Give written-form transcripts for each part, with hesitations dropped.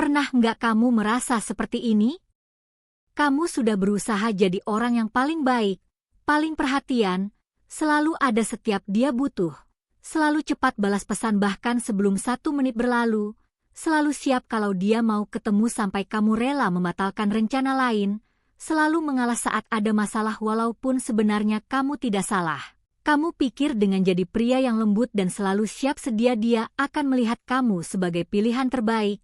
Pernah nggak kamu merasa seperti ini? Kamu sudah berusaha jadi orang yang paling baik, paling perhatian, selalu ada setiap dia butuh, selalu cepat balas pesan bahkan sebelum 1 menit berlalu, selalu siap kalau dia mau ketemu sampai kamu rela membatalkan rencana lain, selalu mengalah saat ada masalah walaupun sebenarnya kamu tidak salah. Kamu pikir dengan jadi pria yang lembut dan selalu siap sedia dia akan melihat kamu sebagai pilihan terbaik,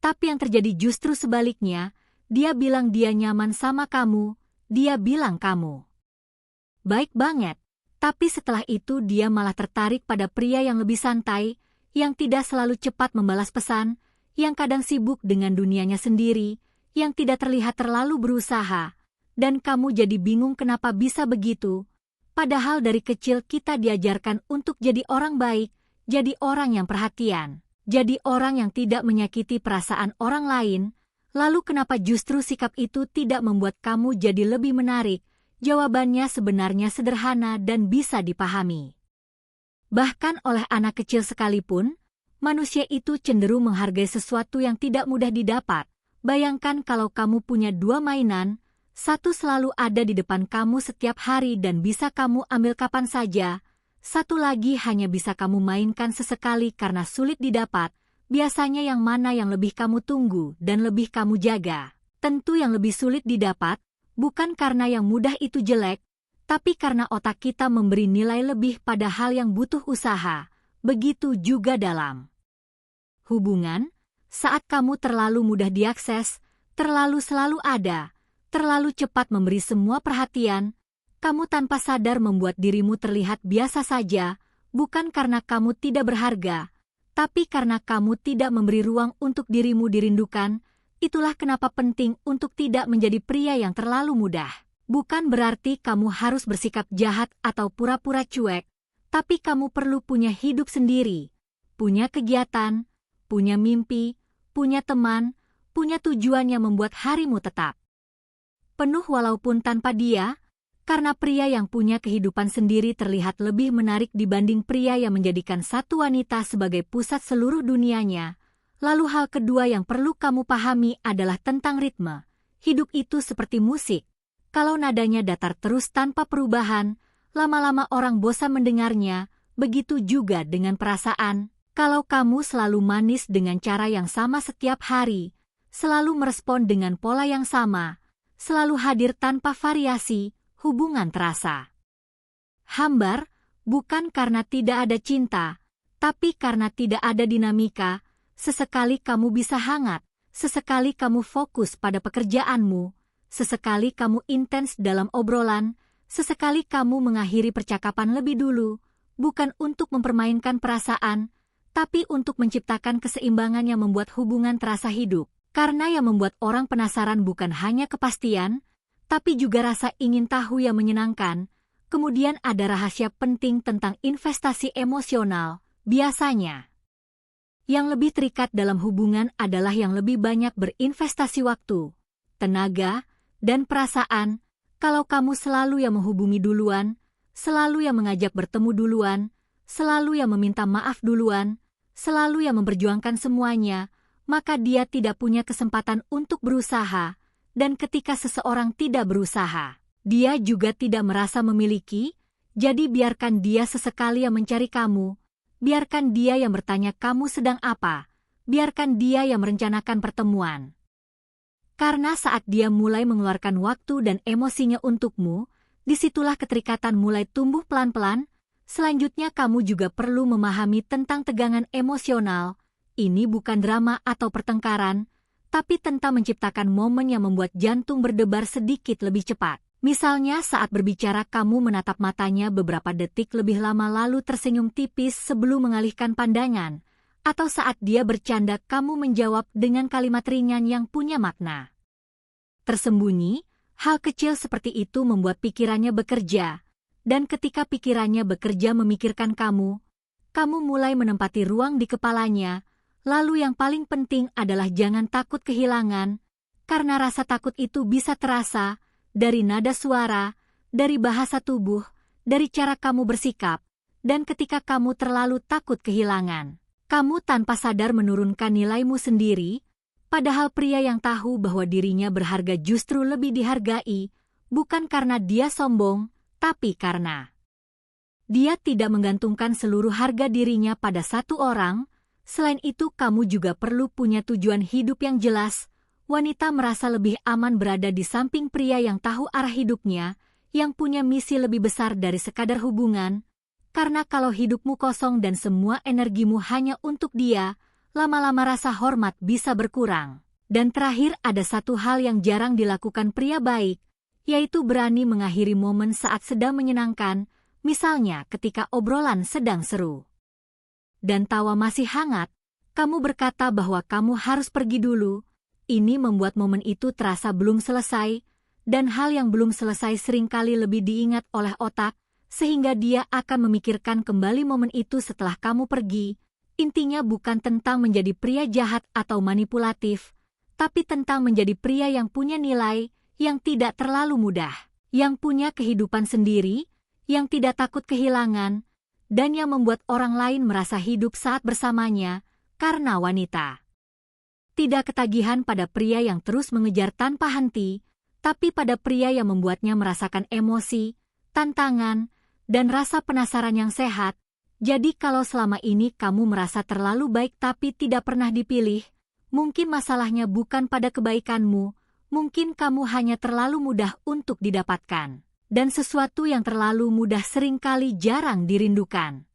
tapi yang terjadi justru sebaliknya. Dia bilang dia nyaman sama kamu, dia bilang kamu baik banget, tapi setelah itu dia malah tertarik pada pria yang lebih santai, yang tidak selalu cepat membalas pesan, yang kadang sibuk dengan dunianya sendiri, yang tidak terlihat terlalu berusaha, dan kamu jadi bingung kenapa bisa begitu. Padahal dari kecil kita diajarkan untuk jadi orang baik, jadi orang yang perhatian, jadi orang yang tidak menyakiti perasaan orang lain. Lalu kenapa justru sikap itu tidak membuat kamu jadi lebih menarik? Jawabannya sebenarnya sederhana dan bisa dipahami. Bahkan oleh anak kecil sekalipun, manusia itu cenderung menghargai sesuatu yang tidak mudah didapat. Bayangkan kalau kamu punya 2 mainan, satu selalu ada di depan kamu setiap hari dan bisa kamu ambil kapan saja, satu lagi hanya bisa kamu mainkan sesekali karena sulit didapat. Biasanya yang mana yang lebih kamu tunggu dan lebih kamu jaga? Tentu yang lebih sulit didapat, bukan karena yang mudah itu jelek, tapi karena otak kita memberi nilai lebih pada hal yang butuh usaha. Begitu juga dalam hubungan, saat kamu terlalu mudah diakses, terlalu selalu ada, terlalu cepat memberi semua perhatian, kamu tanpa sadar membuat dirimu terlihat biasa saja, bukan karena kamu tidak berharga, tapi karena kamu tidak memberi ruang untuk dirimu dirindukan. Itulah kenapa penting untuk tidak menjadi pria yang terlalu mudah. Bukan berarti kamu harus bersikap jahat atau pura-pura cuek, tapi kamu perlu punya hidup sendiri, punya kegiatan, punya mimpi, punya teman, punya tujuan yang membuat harimu tetap penuh walaupun tanpa dia. Karena pria yang punya kehidupan sendiri terlihat lebih menarik dibanding pria yang menjadikan satu wanita sebagai pusat seluruh dunianya. Lalu hal kedua yang perlu kamu pahami adalah tentang ritme. Hidup itu seperti musik. Kalau nadanya datar terus tanpa perubahan, lama-lama orang bosan mendengarnya. Begitu juga dengan perasaan. Kalau kamu selalu manis dengan cara yang sama setiap hari, selalu merespon dengan pola yang sama, selalu hadir tanpa variasi, hubungan terasa hambar, bukan karena tidak ada cinta, tapi karena tidak ada dinamika. Sesekali kamu bisa hangat, sesekali kamu fokus pada pekerjaanmu, sesekali kamu intens dalam obrolan, sesekali kamu mengakhiri percakapan lebih dulu, bukan untuk mempermainkan perasaan, tapi untuk menciptakan keseimbangan yang membuat hubungan terasa hidup. Karena yang membuat orang penasaran bukan hanya kepastian, tapi juga rasa ingin tahu yang menyenangkan. Kemudian ada rahasia penting tentang investasi emosional. Biasanya, yang lebih terikat dalam hubungan adalah yang lebih banyak berinvestasi waktu, tenaga, dan perasaan. Kalau kamu selalu yang menghubungi duluan, selalu yang mengajak bertemu duluan, selalu yang meminta maaf duluan, selalu yang memperjuangkan semuanya, maka dia tidak punya kesempatan untuk berusaha. Dan ketika seseorang tidak berusaha, dia juga tidak merasa memiliki, jadi biarkan dia sesekali yang mencari kamu, biarkan dia yang bertanya kamu sedang apa, biarkan dia yang merencanakan pertemuan. Karena saat dia mulai mengeluarkan waktu dan emosinya untukmu, disitulah keterikatan mulai tumbuh pelan-pelan. Selanjutnya kamu juga perlu memahami tentang tegangan emosional. Ini bukan drama atau pertengkaran, tapi tentang menciptakan momen yang membuat jantung berdebar sedikit lebih cepat. Misalnya saat berbicara kamu menatap matanya beberapa detik lebih lama lalu tersenyum tipis sebelum mengalihkan pandangan, atau saat dia bercanda kamu menjawab dengan kalimat ringan yang punya makna tersembunyi. Hal kecil seperti itu membuat pikirannya bekerja, dan ketika pikirannya bekerja memikirkan kamu mulai menempati ruang di kepalanya. Lalu yang paling penting adalah jangan takut kehilangan, karena rasa takut itu bisa terasa dari nada suara, dari bahasa tubuh, dari cara kamu bersikap, dan ketika kamu terlalu takut kehilangan, kamu tanpa sadar menurunkan nilaimu sendiri. Padahal pria yang tahu bahwa dirinya berharga justru lebih dihargai, bukan karena dia sombong, tapi karena dia tidak menggantungkan seluruh harga dirinya pada satu orang. Selain itu, kamu juga perlu punya tujuan hidup yang jelas. Wanita merasa lebih aman berada di samping pria yang tahu arah hidupnya, yang punya misi lebih besar dari sekadar hubungan. Karena kalau hidupmu kosong dan semua energimu hanya untuk dia, lama-lama rasa hormat bisa berkurang. Dan terakhir, ada satu hal yang jarang dilakukan pria baik, yaitu berani mengakhiri momen saat sedang menyenangkan, misalnya ketika obrolan sedang seru dan tawa masih hangat, kamu berkata bahwa kamu harus pergi dulu. Ini membuat momen itu terasa belum selesai, dan hal yang belum selesai seringkali lebih diingat oleh otak, sehingga dia akan memikirkan kembali momen itu setelah kamu pergi. Intinya bukan tentang menjadi pria jahat atau manipulatif, tapi tentang menjadi pria yang punya nilai, yang tidak terlalu mudah, yang punya kehidupan sendiri, yang tidak takut kehilangan, dan yang membuat orang lain merasa hidup saat bersamanya, karena wanita tidak ketagihan pada pria yang terus mengejar tanpa henti, tapi pada pria yang membuatnya merasakan emosi, tantangan, dan rasa penasaran yang sehat. Jadi kalau selama ini kamu merasa terlalu baik tapi tidak pernah dipilih, mungkin masalahnya bukan pada kebaikanmu, mungkin kamu hanya terlalu mudah untuk didapatkan. Dan sesuatu yang terlalu mudah seringkali jarang dirindukan.